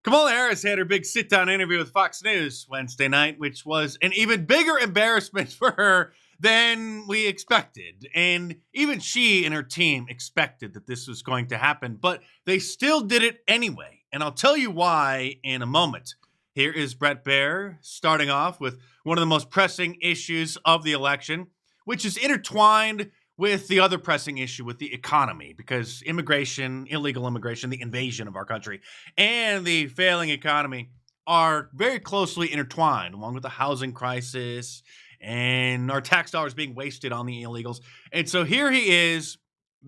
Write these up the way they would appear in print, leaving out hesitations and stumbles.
Kamala Harris had her big sit-down interview with Fox News Wednesday night, which was an even bigger embarrassment for her than we expected. And even she and her team expected that this was going to happen, but they still did it anyway. And I'll tell you why in a moment. Here is Bret Baier starting off with one of the most pressing issues of the election, which is intertwined with the other pressing issue with the economy, because immigration, illegal immigration, the invasion of our country, and the failing economy are very closely intertwined, along with the housing crisis and our tax dollars being wasted on the illegals. And so here he is,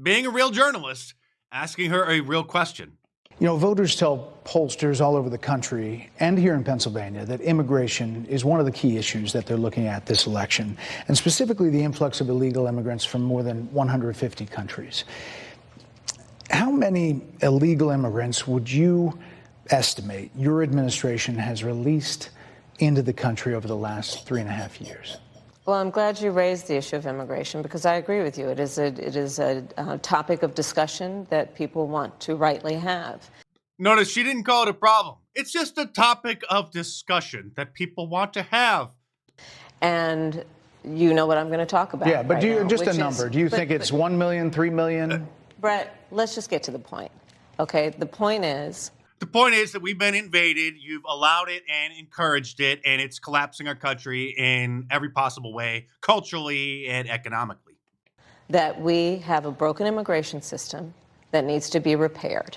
being a real journalist, asking her a real question. You know, voters tell pollsters all over the country and here in Pennsylvania that immigration is one of the key issues that they're looking at this election, and specifically the influx of illegal immigrants from more than 150 countries. How many illegal immigrants would you estimate your administration has released into the country over the last 3.5 years? Well, I'm glad you raised the issue of immigration, because I agree with you. It is a topic of discussion that people want to rightly have. Notice she didn't call it a problem. It's just a topic of discussion that people want to have. And you know what I'm going to talk about. Yeah, but right do you now, just a number? Do you think it's 1 million, 3 million? Bret, let's just get to the point. Okay, the point is that we've been invaded, you've allowed it and encouraged it, and it's collapsing our country in every possible way, culturally and economically. That we have a broken immigration system that needs to be repaired.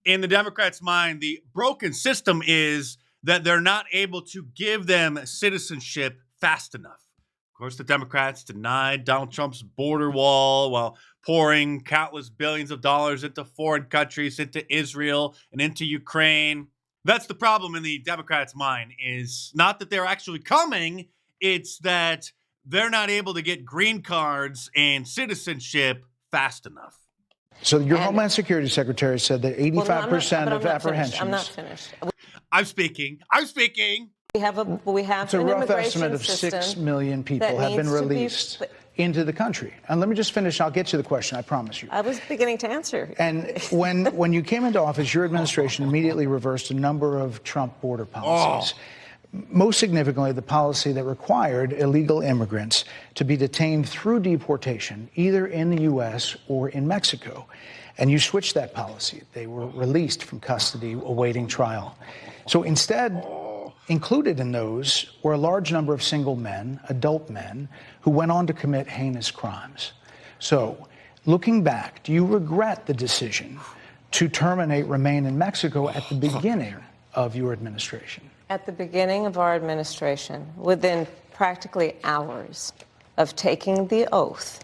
In the Democrats' mind, the broken system is that they're not able to give them citizenship fast enough. Of course, the Democrats denied Donald Trump's border wall while pouring countless billions of dollars into foreign countries, into Israel and into Ukraine. That's the problem in the Democrats' mind, is not that they're actually coming, it's that they're not able to get green cards and citizenship fast enough. So your Homeland Security Secretary said that 85% of apprehensions. I'm not finished. I'm speaking. We have it's a an rough immigration estimate of system 6 million people have been released into the country. And let me just finish. I'll get to the question, I promise you. I was beginning to answer. And when you came into office, your administration immediately reversed a number of Trump border policies. Most significantly, the policy that required illegal immigrants to be detained through deportation, either in the U.S. or in Mexico. And you switched that policy. They were released from custody awaiting trial. So instead, included in those were a large number of single men, adult men, who went on to commit heinous crimes. So, looking back, do you regret the decision to terminate Remain in Mexico at the beginning of your administration? At the beginning of our administration, within practically hours of taking the oath,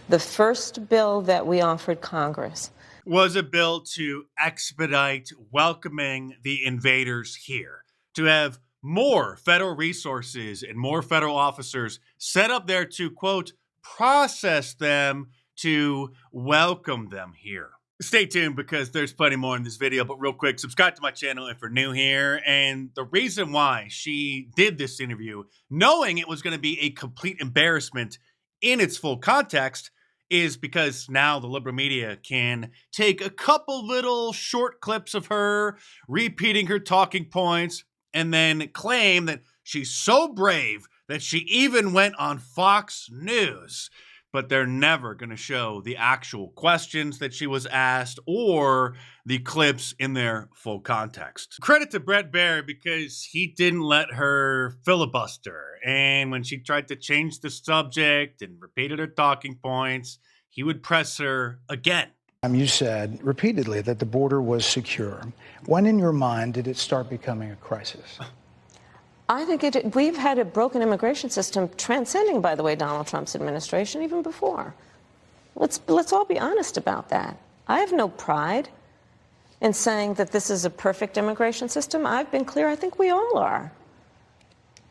the first bill that we offered Congress was a bill to expedite welcoming the invaders here, to have more federal resources and more federal officers set up there to, quote, process them, to welcome them here. Stay tuned, because there's plenty more in this video, but real quick, subscribe to my channel if you're new here. And the reason why she did this interview, knowing it was going to be a complete embarrassment in its full context, is because now the liberal media can take a couple little short clips of her repeating her talking points and then claim that she's so brave that she even went on Fox News. But they're never going to show the actual questions that she was asked or the clips in their full context. Credit to Bret Baier, because he didn't let her filibuster. And when she tried to change the subject and repeated her talking points, he would press her again. You said repeatedly that the border was secure. When in your mind did it start becoming a crisis? I think we've had a broken immigration system transcending, by the way, Donald Trump's administration even before. Let's all be honest about that. I have no pride in saying that this is a perfect immigration system. I've been clear, I think we all are,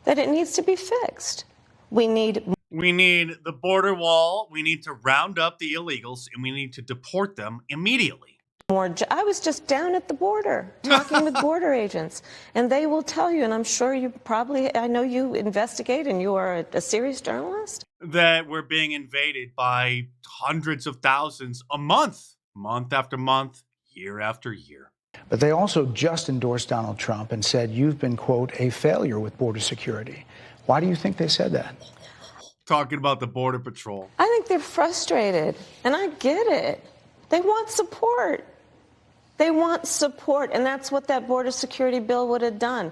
that it needs to be fixed. We need the border wall, we need to round up the illegals, and we need to deport them immediately. I was just down at the border talking with border agents, and they will tell you, and I'm sure I know you investigate and you are a serious journalist, that we're being invaded by hundreds of thousands a month after month, year after year. But they also just endorsed Donald Trump and said, you've been, quote, a failure with border security. Why do you think they said that? Talking about the Border Patrol. I think they're frustrated, and I get it. They want support. They want support, and that's what that border security bill would have done.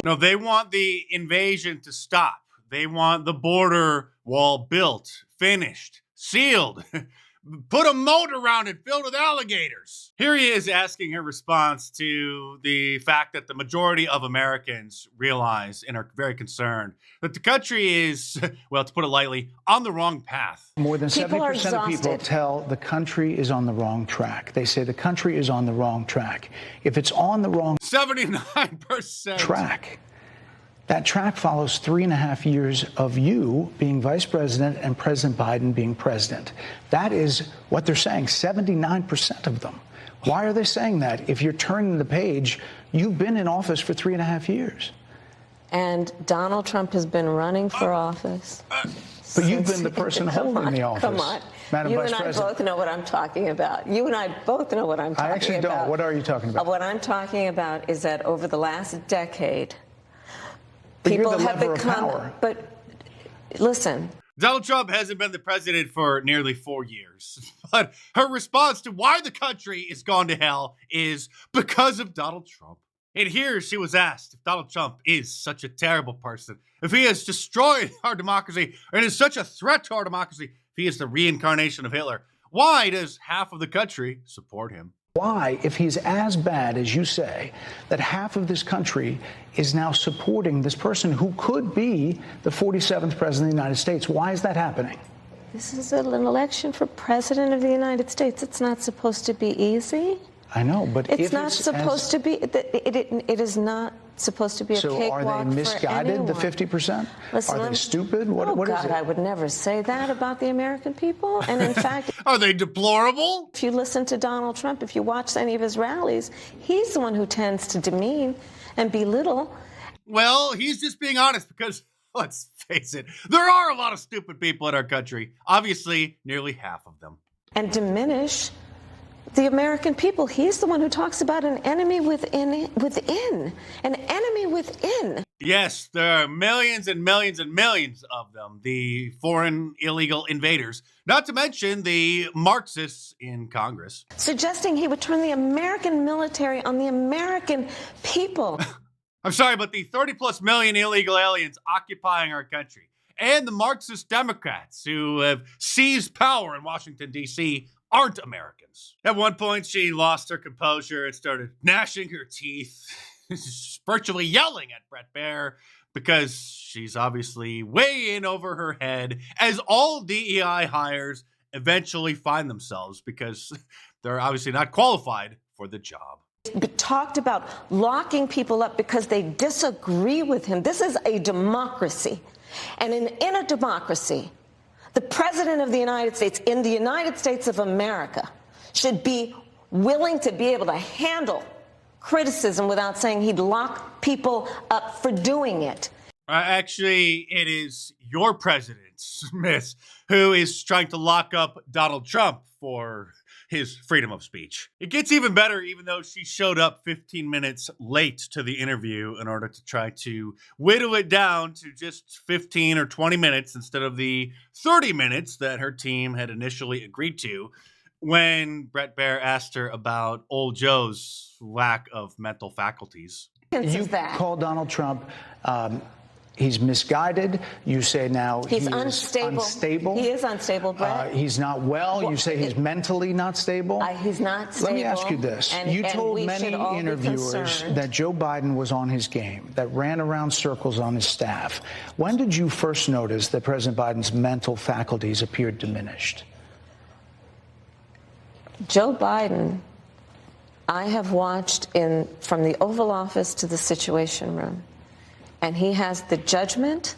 No, they want the invasion to stop. They want the border wall built, finished, sealed. Put a moat around it filled with alligators. Here he is asking her response to the fact that the majority of Americans realize and are very concerned that the country is, well, to put it lightly, on the wrong path. More than People 70% of people tell the country is on the wrong track. They say the country is on the wrong track. If it's on the wrong 79% track, that track follows 3.5 years of you being vice president and President Biden being president. That is what they're saying, 79% of them. Why are they saying that? If you're turning the page, you've been in office for 3.5 years. And Donald Trump has been running for office. But you've been the person holding the office. Come on. Madam You Vice and I President. both know what I'm talking about. You and I both know what I'm talking about. I actually don't. What are you talking about? What I'm talking about is that over the last decade, But people you're the have lever of become. power. But listen. Donald Trump hasn't been the president for nearly 4 years. But her response to why the country is gone to hell is because of Donald Trump. And here she was asked if Donald Trump is such a terrible person, if he has destroyed our democracy and is such a threat to our democracy, if he is the reincarnation of Hitler. Why does half of the country support him? Why, if he's as bad as you say, that half of this country is now supporting this person who could be the 47th president of the United States? Why is that happening? This is an election for president of the United States. It's not supposed to be easy. I know, but It's not supposed to be. It is not supposed to be a So cakewalk are they misguided, the 50%? Listen, Are they stupid? Oh, What is God, it? I would never say that about the American people. And in fact, Are they deplorable? if you listen to Donald Trump, if you watch any of his rallies, he's the one who tends to demean and belittle. Well, he's just being honest because, let's face it, there are a lot of stupid people in our country. Obviously, nearly half of them. And diminish the American people. He's the one who talks about an enemy within, an enemy within. Yes, there are millions and millions and millions of them, the foreign illegal invaders, not to mention the Marxists in Congress. Suggesting he would turn the American military on the American people. I'm sorry, but the 30+ million illegal aliens occupying our country and the Marxist Democrats who have seized power in Washington, D.C. aren't Americans. At one point, she lost her composure and started gnashing her teeth, virtually yelling at Bret Baier because she's obviously way in over her head, as all DEI hires eventually find themselves because they're obviously not qualified for the job. Talked about locking people up because they disagree with him. This is a democracy. And in a democracy, the president of the United States, in the United States of America, should be willing to be able to handle criticism without saying he'd lock people up for doing it. Actually, it is your president, Miss, who is trying to lock up Donald Trump for his freedom of speech. It gets even better, even though she showed up 15 minutes late to the interview in order to try to whittle it down to just 15 or 20 minutes instead of the 30 minutes that her team had initially agreed to when Bret Baier asked her about old Joe's lack of mental faculties. You call Donald Trump, he's misguided. You say now he's unstable. He is unstable, Brett. He's not well. You say he's mentally not stable. He's not stable. Let me ask you this. You told many interviewers that Joe Biden was on his game, that ran around circles on his staff. When did you first notice that President Biden's mental faculties appeared diminished? Joe Biden, I have watched from the Oval Office to the Situation Room. And he has the judgment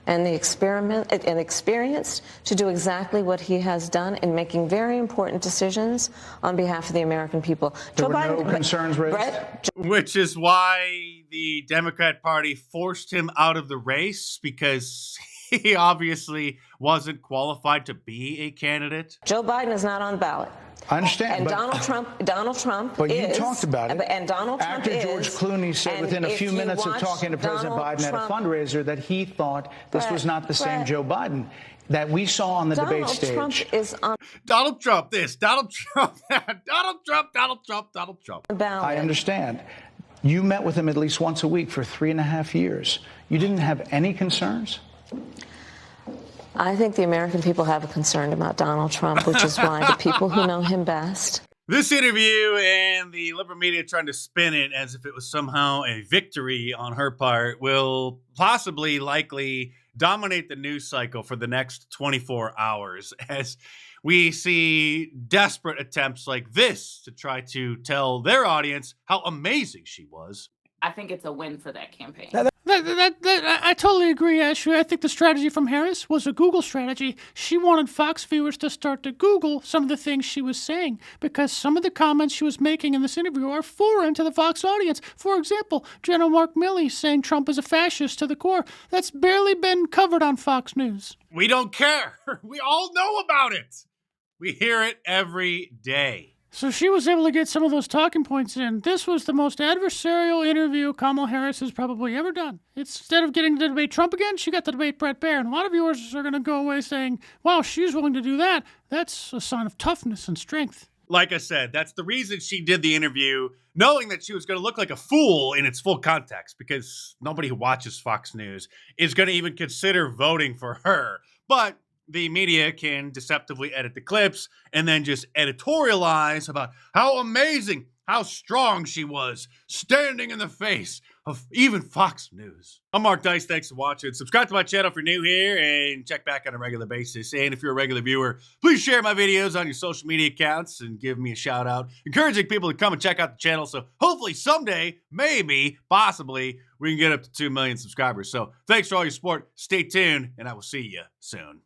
and the experience to do exactly what he has done in making very important decisions on behalf of the American people. There were no concerns raised? Which is why the Democrat Party forced him out of the race, because he obviously wasn't qualified to be a candidate. Joe Biden is not on the ballot. I understand. And but, Donald Trump but is. You talked about it. And Donald Trump After George Clooney said within a few minutes of talking to President Biden at a fundraiser that he thought this was not the same Joe Biden that we saw on the debate stage. Donald Trump is on. Donald Trump this, Donald Trump that, Donald Trump, Donald Trump, Donald Trump. I understand. You met with him at least once a week for 3.5 years. You didn't have any concerns? I think the American people have a concern about Donald Trump, which is why the people who know him best. This interview and the liberal media trying to spin it as if it was somehow a victory on her part will possibly, likely dominate the news cycle for the next 24 hours as we see desperate attempts like this to try to tell their audience how amazing she was. I think it's a win for that campaign. I totally agree, Ashley. I think the strategy from Harris was a Google strategy. She wanted Fox viewers to start to Google some of the things she was saying because some of the comments she was making in this interview are foreign to the Fox audience. For example, General Mark Milley saying Trump is a fascist to the core. That's barely been covered on Fox News. We don't care. We all know about it. We hear it every day. So she was able to get some of those talking points in. This was the most adversarial interview Kamala Harris has probably ever done. Instead of getting to debate Trump again, she got to debate Bret Baier. And a lot of viewers are going to go away saying, wow, she's willing to do that. That's a sign of toughness and strength. Like I said, that's the reason she did the interview, knowing that she was going to look like a fool in its full context, because nobody who watches Fox News is going to even consider voting for her. But the media can deceptively edit the clips and then just editorialize about how amazing, how strong she was, standing in the face of even Fox News. I'm Mark Dice. Thanks for watching. Subscribe to my channel if you're new here and check back on a regular basis. And if you're a regular viewer, please share my videos on your social media accounts and give me a shout out, encouraging people to come and check out the channel. So hopefully someday, maybe, possibly, we can get up to 2 million subscribers. So thanks for all your support. Stay tuned, and I will see you soon.